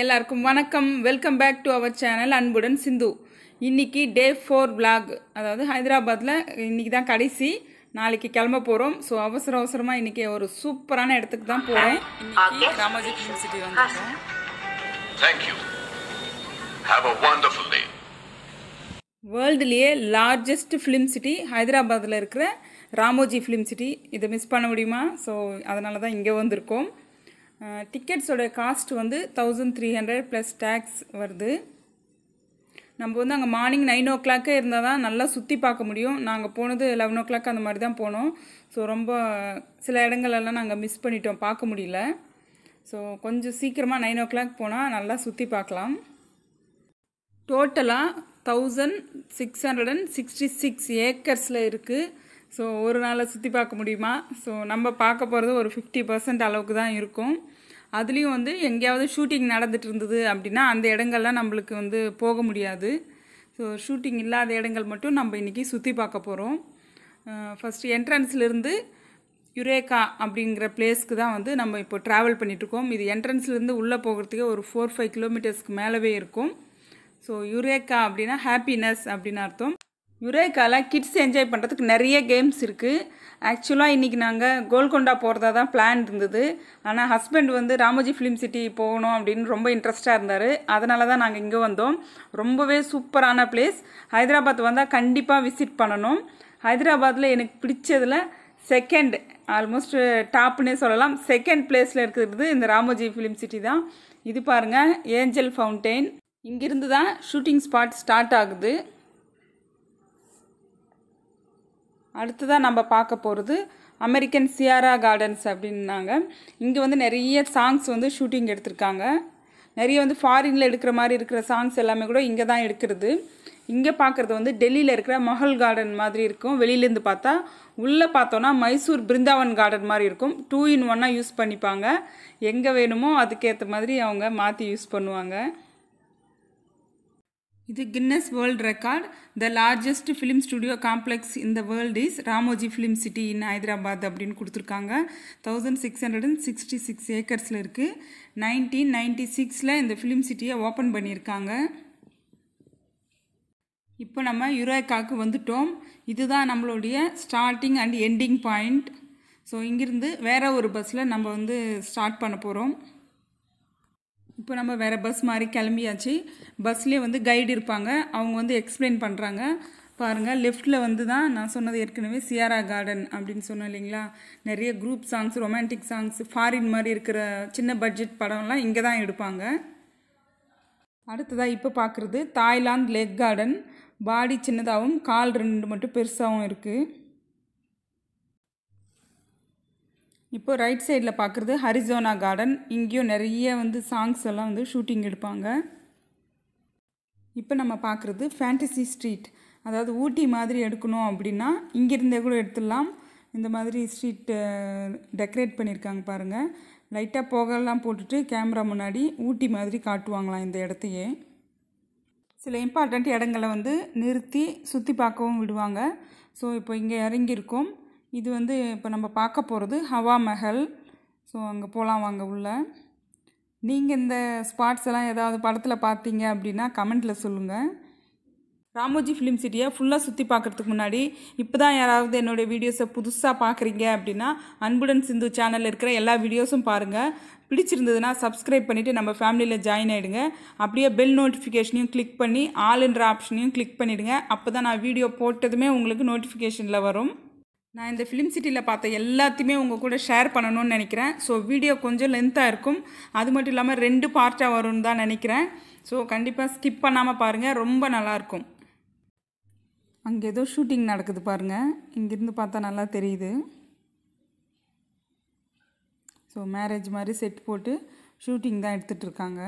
எல்லாருக்கும் வணக்கம். Welcome back to our channel அன்புடன் சிந்து. இன்னைக்கு டே 4 vlog. அதாவது ஹைதராபாத்தில் இன்னைக்கு தான் கடைசி, நாளைக்கு கிளம்ப போகிறோம். ஸோ அவசரமாக இன்னைக்கு ஒரு சூப்பரான இடத்துக்கு தான் போகிறோம். இன்னைக்கு ராமோஜி ஃபிலிம் சிட்டி வந்துருக்கோம். Thank you. Have a wonderful day. வேர்ல்டுலேயே லார்ஜஸ்ட் ஃபிலிம் சிட்டி ஹைதராபாத்தில் இருக்கிற ராமோஜி ஃபிலிம் சிட்டி. இதை மிஸ் பண்ண முடியுமா? ஸோ அதனால தான் இங்கே வந்திருக்கோம். டிக்கெட்ஸோட காஸ்ட் வந்து 1300 ப்ளஸ் டேக்ஸ் வருது. நம்ம வந்து அங்கே மார்னிங் 9 o'clock இருந்தால் தான் நல்லா சுற்றி பார்க்க முடியும். நாங்கள் போனது 11 o'clock அந்த மாதிரி தான் போனோம். ஸோ ரொம்ப சில இடங்களெல்லாம் நாங்கள் மிஸ் பண்ணிட்டோம், பார்க்க முடியல. ஸோ கொஞ்சம் சீக்கிரமாக 9 o'clock போனால் நல்லா சுற்றி பார்க்கலாம். டோட்டலாக 1666 ஏக்கர்ஸில் இருக்குது. ஸோ ஒரு நாளில் சுற்றி பார்க்க முடியுமா? ஸோ நம்ம பார்க்க போகிறது ஒரு 50% அளவுக்கு தான் இருக்கும். அதுலேயும் வந்து எங்கேயாவது ஷூட்டிங் நடந்துட்டு இருந்தது அப்படின்னா அந்த இடங்கள்லாம் நம்மளுக்கு வந்து போக முடியாது. ஸோ ஷூட்டிங் இல்லாத இடங்கள் மட்டும் நம்ம இன்றைக்கி சுற்றி பார்க்க போகிறோம். ஃபஸ்ட்டு என்ட்ரன்ஸ்லேருந்து யுரேகா அப்படிங்கிற பிளேஸ்க்கு தான் வந்து நம்ம இப்போ ட்ராவல் பண்ணிகிட்ருக்கோம். இது என்ட்ரன்ஸ்லேருந்து உள்ளே போகிறதுக்கே ஒரு 4-5 கிலோமீட்டர்ஸ்க்கு மேலவே இருக்கும். ஸோ யுரேகா அப்படின்னா ஹாப்பினஸ் அப்படின்னு அர்த்தம். யுரேகாவில் கிட்ஸ் என்ஜாய் பண்ணுறதுக்கு நிறைய கேம்ஸ் இருக்குது. ஆக்சுவலாக இன்றைக்கி நாங்கள் கோல்கொண்டா போகிறதா தான் பிளான் இருந்தது. ஆனால் ஹஸ்பண்ட் வந்து ராமோஜி ஃபிலிம் சிட்டி போகணும் அப்படின்னு ரொம்ப இன்ட்ரெஸ்டாக இருந்தார். அதனால தான் நாங்கள் இங்கே வந்தோம். ரொம்பவே சூப்பரான பிளேஸ். ஹைதராபாத் வந்தால் கண்டிப்பாக விசிட் பண்ணணும். ஹைதராபாத்தில் எனக்கு பிடிச்சதில் செகண்ட், ஆல்மோஸ்ட் டாப்னே சொல்லலாம், செகண்ட் பிளேஸில் இருக்கிறது இந்த ராமோஜி ஃபிலிம் சிட்டி தான். இது பாருங்கள், ஏஞ்சல் ஃபவுண்டெயின். இங்கிருந்து தான் ஷூட்டிங் ஸ்பாட் ஸ்டார்ட் ஆகுது. அடுத்ததாக நம்ம பார்க்க போகிறது அமெரிக்கன் சியாரா கார்டன்ஸ் அப்படின்னாங்க. இங்கே வந்து நிறைய சாங்ஸ் வந்து ஷூட்டிங் எடுத்திருக்காங்க. நிறைய வந்து ஃபாரினில் எடுக்கிற மாதிரி இருக்கிற சாங்ஸ் எல்லாமே கூட இங்கே தான் எடுக்கிறது. இங்கே பார்க்குறது வந்து டெல்லியில் இருக்கிற மஹல் கார்டன் மாதிரி இருக்கும். வெளியிலேருந்து பார்த்தா, உள்ளே பார்த்தோன்னா மைசூர் பிருந்தாவன் கார்டன் மாதிரி இருக்கும். 2 in 1 யூஸ் பண்ணிப்பாங்க. எங்கே வேணுமோ அதுக்கேற்ற மாதிரி அவங்க மாற்றி யூஸ் பண்ணுவாங்க. இது Guinness world record. The largest film studio complex in the world is Ramoji film city இன் ஹைதராபாத் அப்படின்னு கொடுத்துருக்காங்க. 1666 ஏக்கர்ஸில் இருக்குது. 1996 இந்த ஃபிலிம் சிட்டியை ஓப்பன் பண்ணியிருக்காங்க. இப்போ நம்ம யுரேகாவுக்கு வந்துட்டோம். இதுதான் நம்மளுடைய starting and ending point. So இங்கிருந்து வேறு ஒரு பஸ்ஸில் நம்ம வந்து ஸ்டார்ட் பண்ண போகிறோம். இப்போ நம்ம வேறு பஸ் மாதிரி கிளம்பியாச்சு. பஸ்லேயே வந்து கைடு இருப்பாங்க. அவங்க வந்து எக்ஸ்பிளைன் பண்ணுறாங்க. பாருங்கள், லெஃப்டில் வந்து தான் நான் சொன்னது ஏற்கனவே சியாரா கார்டன் அப்படின்னு சொன்னேன் இல்லைங்களா. நிறைய group songs, romantic songs, foreign மாதிரி இருக்கிற சின்ன பட்ஜெட் படம்லாம் இங்கே தான் எடுப்பாங்க. அடுத்ததாக இப்போ பார்க்குறது தாய்லாந்து லேக் கார்டன். பாடி சின்னதாகவும் கால் 2 மட்டும் பெருசாகவும் இருக்குது. இப்போ ரைட் சைடில் பார்க்குறது ஹரிசோனா கார்டன். இங்கேயும் நிறைய வந்து சாங்ஸ் எல்லாம் வந்து ஷூட்டிங் எடுப்பாங்க. இப்போ நம்ம பார்க்குறது ஃபேண்டசி ஸ்ட்ரீட். அதாவது ஊட்டி மாதிரி எடுக்கணும் அப்படின்னா இங்கேருந்தே கூட எடுத்துடலாம். இந்த மாதிரி ஸ்ட்ரீட் டெக்கரேட் பண்ணியிருக்காங்க பாருங்கள். லைட்டாக புகைலாம் போட்டுட்டு கேமரா முன்னாடி ஊட்டி மாதிரி காட்டுவாங்களாம் இந்த இடத்தையே. சில இம்பார்ட்டண்ட் இடங்களை வந்து நிறுத்தி சுற்றி பார்க்கவும் விடுவாங்க. ஸோ இப்போ இங்கே இறங்கியிருக்கோம். இது வந்து இப்போ நம்ம பார்க்க போகிறது ஹவா மஹல். ஸோ அங்கே போகலாம் வாங்க உள்ள. நீங்கள் இந்த ஸ்பாட்ஸ் எல்லாம் ஏதாவது படத்தில் பார்த்தீங்க அப்படின்னா கமெண்ட்டில் சொல்லுங்கள். ராமோஜி ஃபிலிம் சிட்டியை ஃபுல்லாக சுற்றி பார்க்குறதுக்கு முன்னாடி இப்போ தான் யாராவது என்னோடய வீடியோஸை புதுசாக பார்க்குறீங்க அப்படின்னா அன்புடன் சிந்து சேனலில் இருக்கிற எல்லா வீடியோஸும் பாருங்கள். பிடிச்சிருந்ததுன்னா சப்ஸ்கிரைப் பண்ணிவிட்டு நம்ம ஃபேமிலியில் ஜாயின் ஆகிடுங்க. அப்படியே பெல் நோட்டிஃபிகேஷனையும் கிளிக் பண்ணி ஆல்ன்ற ஆப்ஷனையும் கிளிக் பண்ணிவிடுங்க. அப்போ தான் நான் வீடியோ போட்டதுமே உங்களுக்கு நோட்டிஃபிகேஷனில் வரும். நான் இந்த ஃபிலிம் சிட்டியில் பார்த்த எல்லாத்தையுமே உங்கள் கூட ஷேர் பண்ணணும்னு நினைக்கிறேன். ஸோ வீடியோ கொஞ்சம் லென்த்தாக இருக்கும். அது மட்டும் இல்லாமல் 2 பார்ட்டாக வரும்னு தான் நினைக்கிறேன். ஸோ கண்டிப்பாக ஸ்கிப் பண்ணாமல் பாருங்கள், ரொம்ப நல்லாயிருக்கும். அங்கே ஏதோ ஷூட்டிங் நடக்குது பாருங்கள். இங்கேருந்து பார்த்தா நல்லா தெரியுது. ஸோ மேரேஜ் மாதிரி செட் போட்டு ஷூட்டிங் தான் எடுத்துகிட்ருக்காங்க.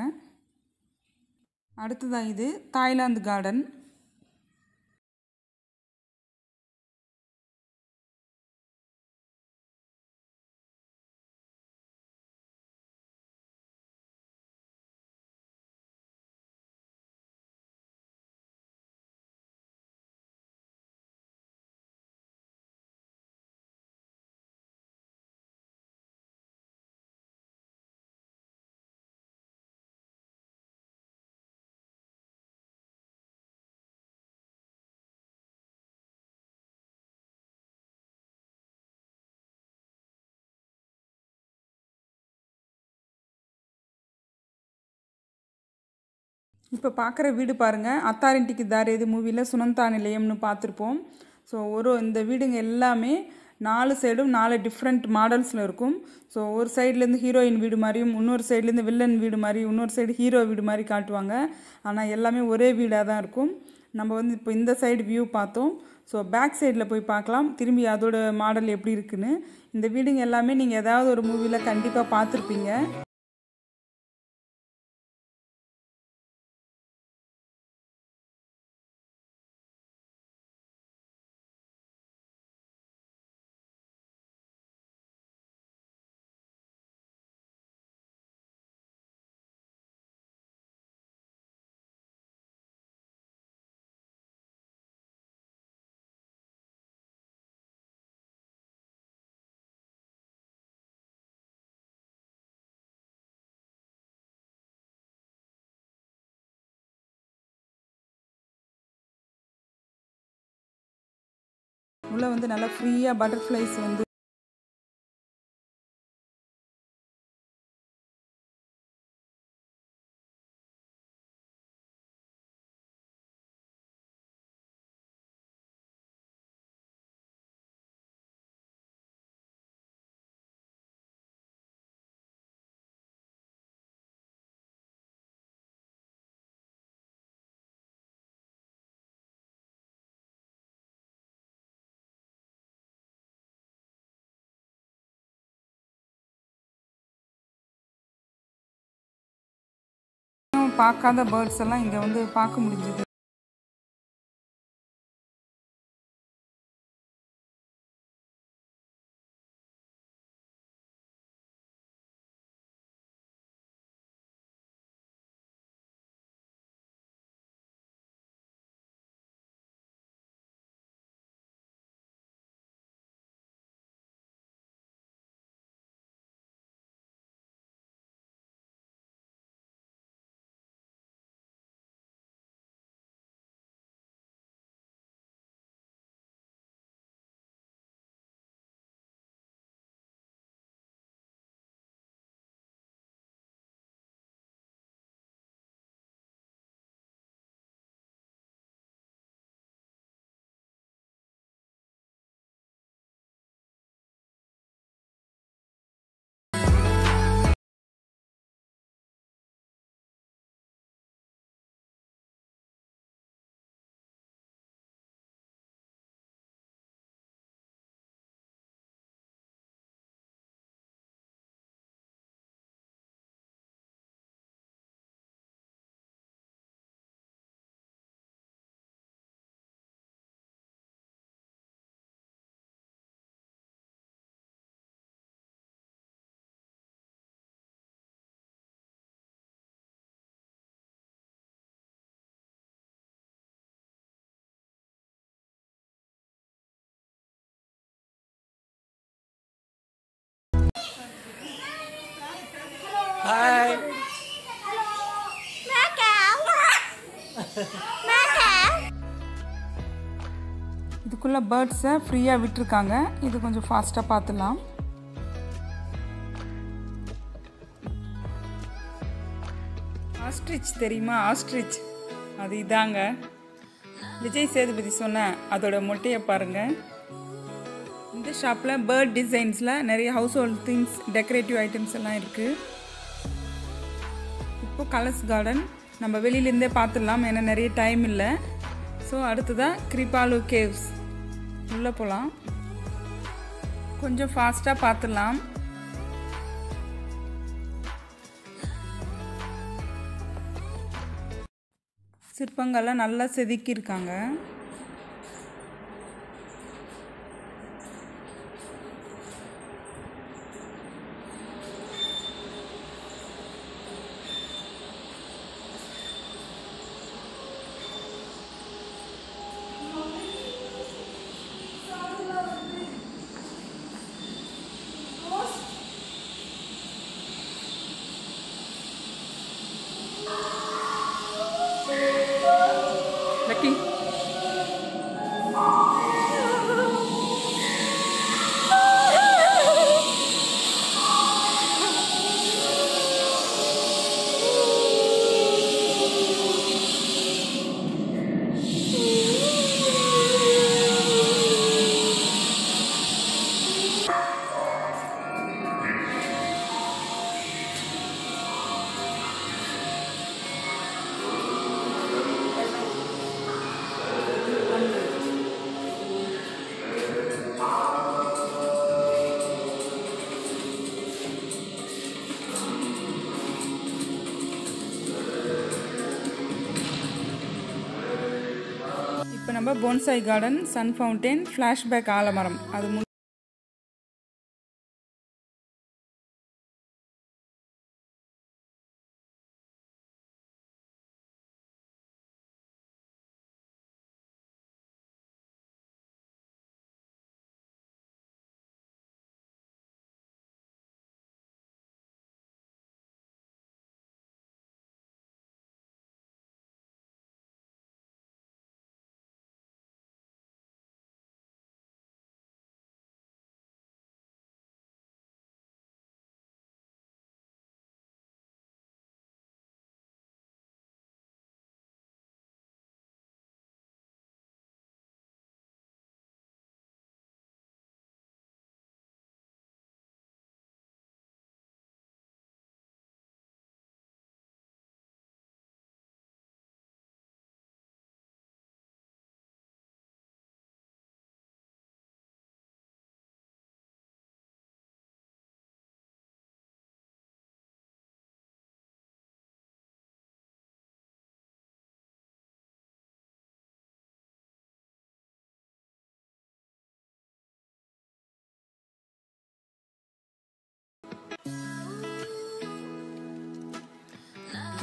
அடுத்ததாக இது தாய்லாந்து கார்டன். இப்போ பார்க்குற வீடு பாருங்கள், அத்தாரிட்டிக்கு தாரேது மூவியில் சுனந்தா நிலையம்னு பார்த்துருப்போம். ஸோ இந்த வீடுங்க எல்லாமே 4 சைடும் 4 டிஃப்ரெண்ட் மாடல்ஸில் இருக்கும். ஸோ ஒரு சைட்லேருந்து ஹீரோயின் வீடு மாதிரியும், இன்னொரு சைட்லேருந்து வில்லன் வீடு மாதிரி, இன்னொரு சைடு ஹீரோ வீடு மாதிரி காட்டுவாங்க. ஆனால் எல்லாமே ஒரே வீடாக தான் இருக்கும். நம்ம இப்போ இந்த சைடு வியூ பார்த்தோம். ஸோ பேக் சைடில் போய் பார்க்கலாம் திரும்பி அதோட மாடல் எப்படி இருக்குன்னு. இந்த வீடுங்க எல்லாமே நீங்கள் ஏதாவது ஒரு மூவியில் கண்டிப்பாக பார்த்துருப்பீங்க. உள்ளே நல்லா ஃப்ரீயாக பட்டர்ஃப்ளைஸ் பார்க்காத பேர்ட்ஸ் எல்லாம் இங்கே பார்க்க முடிஞ்சுது. Hi. இதுக்குள்ளே பேர்ட்ஸை ஃப்ரீயாக விட்டுருக்காங்க. இது கொஞ்சம் ஃபாஸ்ட்டாக பார்த்துடலாம். ஆஸ்ட்ரிச் தெரியுமா? ஆஸ்ட்ரிச் அது இதாங்க. விஜய் சேதுபதி சொன்ன அதோட மொட்டையை பாருங்கள். இந்த ஷாப்பில் பேர்ட் டிசைன்ஸில் நிறைய house hold things, decorative items எல்லாம் இருக்குது. இப்போ கலர்ஸ் கார்டன் நம்ம வெளியிலேருந்தே பார்த்துடலாம், ஏன்னா நிறைய டைம் இல்லை. ஸோ அடுத்ததாக கிரிபாலு கேவ்ஸ் உள்ளே போகலாம். கொஞ்சம் ஃபாஸ்ட்டாக பார்த்துடலாம். சிற்பங்கள்லாம் நல்லா செதுக்கியிருக்காங்க. Lucky. நம்ம bonsai garden, sun fountain, flashback ஆலமரம் அது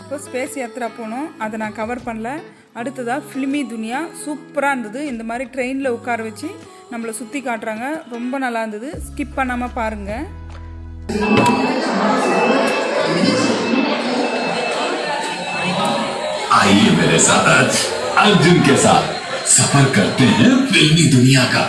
இப்போ ஸ்பேஸ் யாத்திரா போனோம், அதை நான் கவர் பண்ணல. அடுத்ததாக ஃபிலிமி துனியா சூப்பராக இருந்தது. இந்த மாதிரி ட்ரெயினில் உட்கார வச்சு நம்மளை சுற்றி காட்டுறாங்க, ரொம்ப நல்லா இருந்தது. ஸ்கிப் பண்ணாமல் பாருங்கள். आइए मेरे साथ अर्जुन के साथ सफर करते हैं फिल्मी दुनिया का।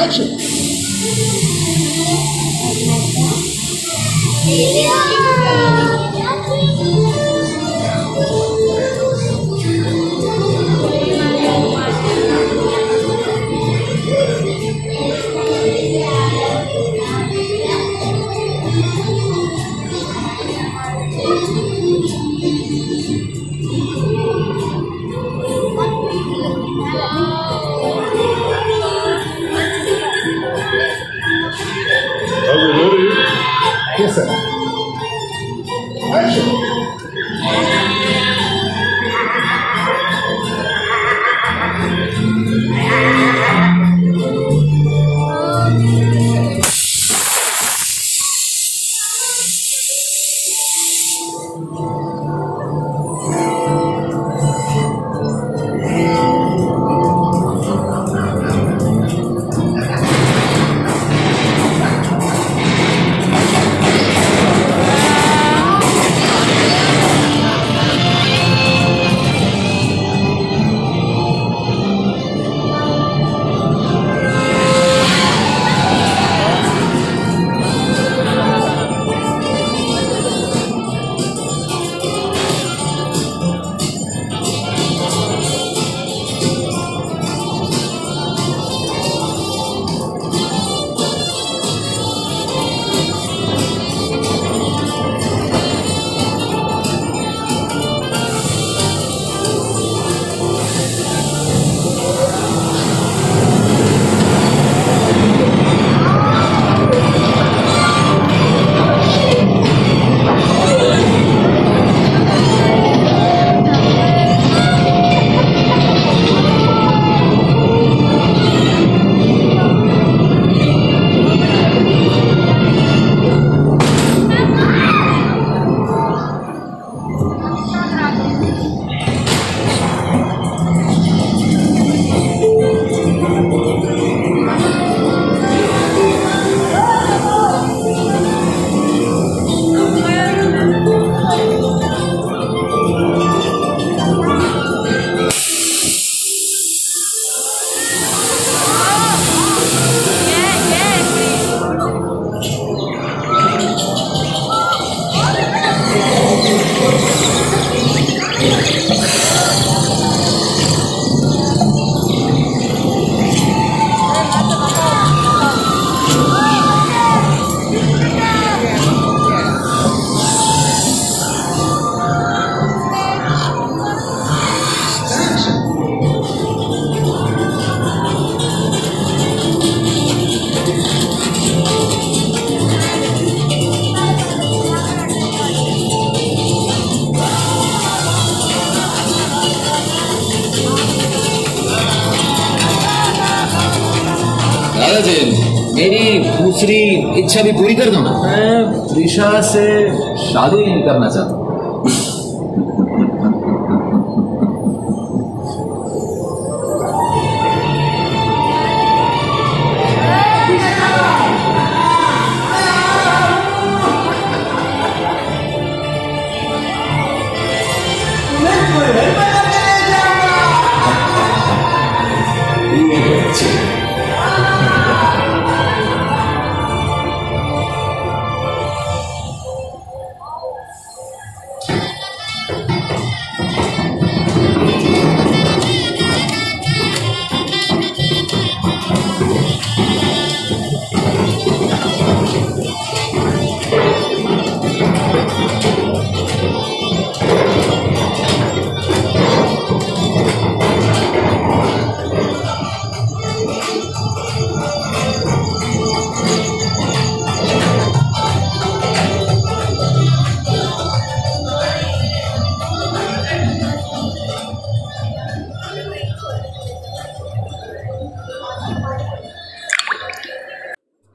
Action! Yes, sir. Action! दूसरी इच्छा भी पूरी कर दो ना। मैं त्रिशा से शादी नहीं करना चाहता।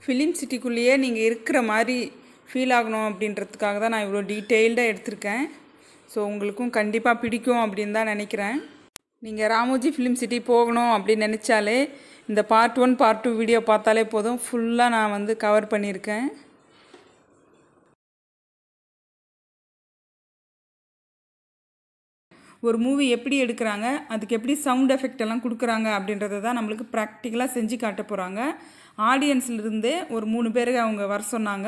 ஃபிலிம் சிட்டிக்குள்ளேயே நீங்கள் இருக்கிற மாதிரி ஃபீல் ஆகணும் அப்படின்றதுக்காக தான் நான் இவ்வளோ டீட்டெயில்டாக எடுத்திருக்கேன். ஸோ உங்களுக்கும் கண்டிப்பாக பிடிக்கும் அப்படின்னு தான் நினைக்கிறேன். நீங்கள் ராமோஜி ஃபிலிம் சிட்டி போகணும் அப்படின்னு நினச்சாலே இந்த பார்ட் 1 பார்ட் 2 வீடியோ பார்த்தாலே போதும். ஃபுல்லாக நான் வந்து கவர் பண்ணியிருக்கேன். ஒரு மூவி எப்படி எடுக்கிறாங்க, அதுக்கு எப்படி சவுண்ட் எஃபெக்ட் எல்லாம் கொடுக்குறாங்க அப்படின்றத தான் நம்மளுக்கு ப்ராக்டிக்கலாக செஞ்சு காட்ட போகிறாங்க. ஆடியன்ஸ்லேருந்தே ஒரு 3 பேருக்கு அவங்க வர சொன்னாங்க.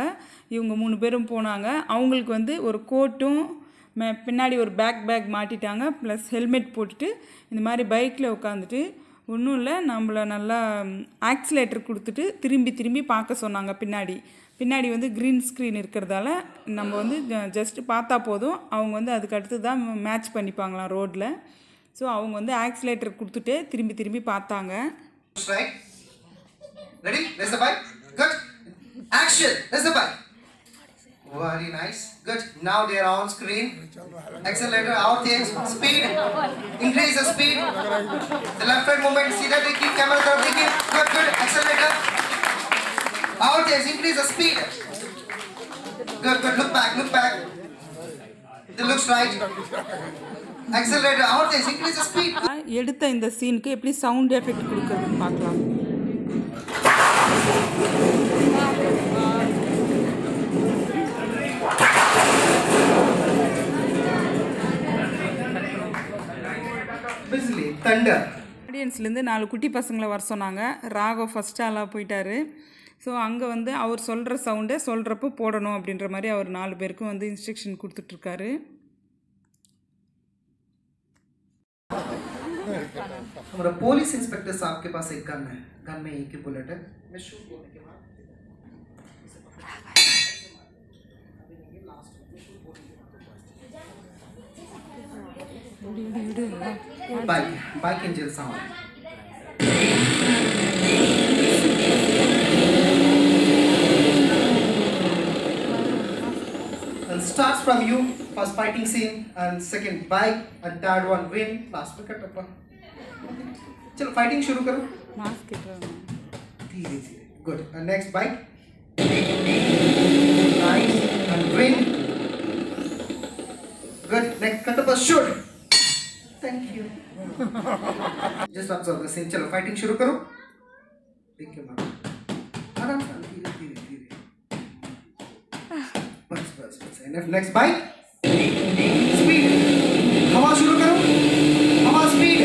இவங்க 3 பேரும் போனாங்க. அவங்களுக்கு வந்து ஒரு கோட்டும் பின்னாடி ஒரு பேக் மாட்டிட்டாங்க. ப்ளஸ் ஹெல்மெட் போட்டுட்டு இந்த மாதிரி பைக்கில் உட்காந்துட்டு ஒன்றும் இல்லை, நம்மளை நல்லா ஆக்சிலேட்டர் கொடுத்துட்டு திரும்பி பார்க்க சொன்னாங்க. பின்னாடி வந்து க்ரீன் ஸ்க்ரீன் இருக்கிறதால நம்ம வந்து ஜஸ்ட்டு பார்த்தா போதும். அவங்க வந்து அதுக்கு அடுத்து தான் மேட்ச் பண்ணிப்பாங்களாம் ரோட்டில். ஸோ அவங்க வந்து ஆக்சிலேட்டர் கொடுத்துட்டு திரும்பி பார்த்தாங்க. Ready? There's the bike. Good. Action. There's the bike. Very nice. Good. Now they are on screen. Accelerator, out there. Speed. Increase the speed. The left right movement. See that they keep camera curve. They keep. Good. Accelerator. Out there. Increase the speed. Good. Look back. It looks right. Accelerator. Out there. Increase the speed. எடுத்த இந்த சீனுக்கு எப்படி sound effect கொடுக்குறதுன்னு பார்க்கலாம். ஆடியன்ஸ்லேருந்து 4 குட்டி பசங்களை வர சொன்னாங்க. Raghav first ஆளாக போயிட்டாரு. ஸோ அங்கே வந்து அவர் சொல்கிற சவுண்டை சொல்கிறப்போ போடணும் அப்படின்ற மாதிரி அவர் 4 பேருக்கும் வந்து இன்ஸ்ட்ரக்ஷன் கொடுத்துட்ருக்காரு. हमारा पुलिस इंस्पेक्टर साहब के पास एक गन है. गन में एक ही बुलेट है. मैं शूट होने के बाद bike engine sound. And starts from you. First fighting scene and second bike and third one win. Last में कट अपन. चलो फाइटिंग शुरू करो. मास्क धीरे. Good. And next bike. Nice and win. Good. Next cut up a shoot. Thank you. Just observe the scene. चलो fighting शुरू करो. देख के मारो. आराम से धीरे. बस. Next bike. Speed. हवा शुरू करो. हवा speed.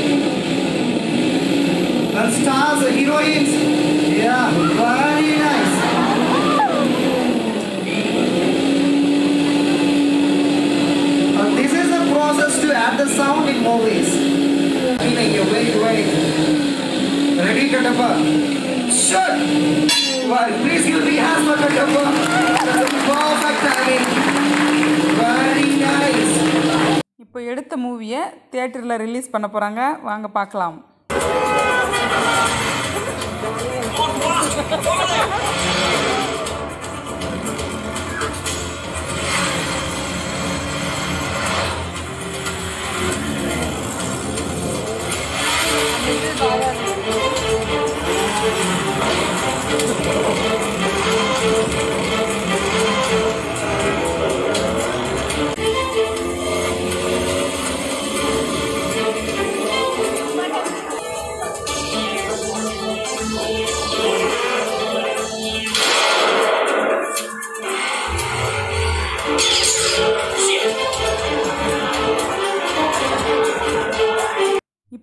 And stars, heroines. Yeah, very nice. This is the process to add the sound in movies. Wait. Ready, Katappa? Shoot! Well, please give me hands for Katappa. That's a perfect timing. Very nice. இப்போ எடுத்த மூவியை தியேட்டரில் release பண்ண போகிறாங்க. வாங்க பார்க்கலாம்.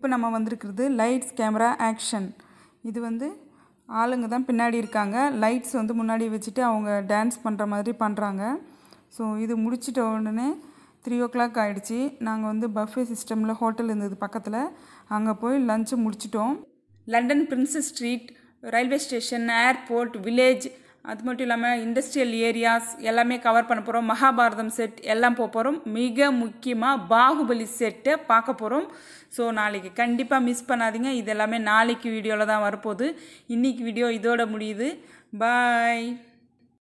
இப்போ நம்ம வந்திருக்கிறது லைட்ஸ் கேமரா ஆக்ஷன். இது வந்து ஆளுங்க தான் பின்னாடி இருக்காங்க. லைட்ஸ் வந்து முன்னாடி வச்சுட்டு அவங்க டான்ஸ் பண்ணுற மாதிரி பண்ணுறாங்க. ஸோ இது முடிச்சிட்ட உடனே 3 o'clock ஆகிடுச்சி. நாங்கள் வந்து பஃபே சிஸ்டமில் ஹோட்டல் இருந்தது பக்கத்தில், அங்கே போய் லஞ்சு முடிச்சிட்டோம். London princess street, railway station, airport, village, அது மட்டும் இல்லாமல் இண்டஸ்ட்ரியல் ஏரியாஸ் எல்லாமே கவர் பண்ண போகிறோம். மகாபாரதம் செட் எல்லாம் போக போகிறோம். மிக முக்கியமாக பாகுபலி செட்டை பார்க்க போகிறோம். ஸோ நாளைக்கு கண்டிப்பாக மிஸ் பண்ணாதீங்க. இது எல்லாமே நாளைக்கு வீடியோவில் தான் வரப்போகுது. இன்றைக்கி வீடியோ இதோட முடியுது. பாய்.